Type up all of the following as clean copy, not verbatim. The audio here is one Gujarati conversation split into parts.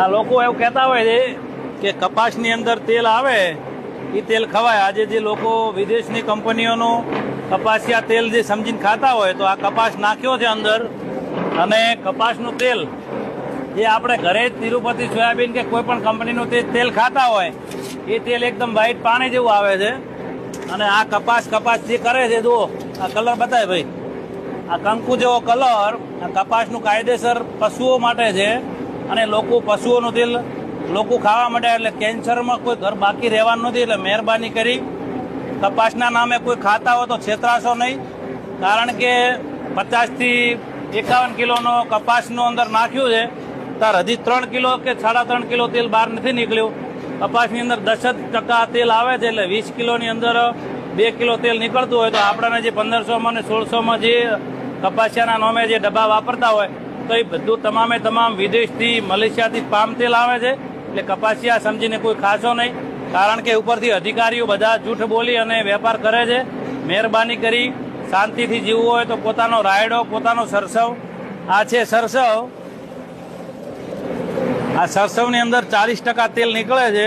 આ લોકો એવું કહેતા હોય છે કે કપાસની અંદર તેલ આવે એ તેલ ખવાય। આજે જે લોકો વિદેશની કંપનીઓનું કપાસિયા તેલ જે સમજીને ખાતા હોય તો આ કપાસ નાખ્યો છે અંદર અને કપાસનું તેલ જે આપણે ઘરે જ તિરુપતિ સોયાબીન કે કોઈ પણ કંપનીનું તેલ ખાતા હોય એ તેલ એકદમ વ્હાઈટ પાણી જેવું આવે છે। અને આ કપાસ જે કરે છે જુઓ આ કલર બતાવે ભાઈ, આ કંકુ જેવો કલર આ કપાસનું કાયદેસર પશુઓ માટે છે અને લોકો પશુઓનું તેલ લોકો ખાવા માટે એટલે કેન્સરમાં કોઈ ઘર બાકી રહેવાનું નથી। એટલે મહેરબાની કરી કપાસના નામે કોઈ ખાતા હોય તો છેતરાશો નહીં, કારણ કે 50 થી 51 કિલોનો કપાસનું અંદર નાખ્યું છે તાર હજી 3 કિલો કે 3.5 કિલો તેલ બહાર નથી નીકળ્યું। કપાસની અંદર 10% તેલ આવે છે એટલે 20 કિલોની અંદર 2 કિલો તેલ નીકળતું હોય તો આપણને જે 1500માં અને 1600માં જે કપાસિયાના નામે જે ડબ્બા વાપરતા હોય તો એ બધું તમામ વિદેશથી મલેશિયાથી પામ તેલ આવે છે। એટલે કપાસિયા સમજીને કોઈ ખાશો નહીં, કારણ કે ઉપરથી અધિકારીઓ બધા જૂઠ બોલી અને વેપાર કરે છે। મહેરબાની કરી શાંતિથી જીવવું હોય તો પોતાનો રાયડો પોતાનો સરસવ આ છે સરસવ, આ સરસવની અંદર 40% તેલ નીકળે છે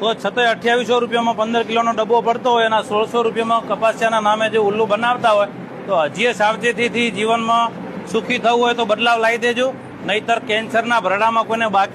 તો છતાંય 2800 રૂપિયામાં 15 કિલોનો ડબ્બો પડતો હોય એના 1600 રૂપિયામાં કપાસિયાના નામે જે ઉલ્લુ બનાવતા હોય તો હજી સાવચેતીથી જીવનમાં સુખી થવું હોય તો બદલાવ લાવી દેજો, નહીતર કેન્સરના ભરડામાં કોઈને બાકી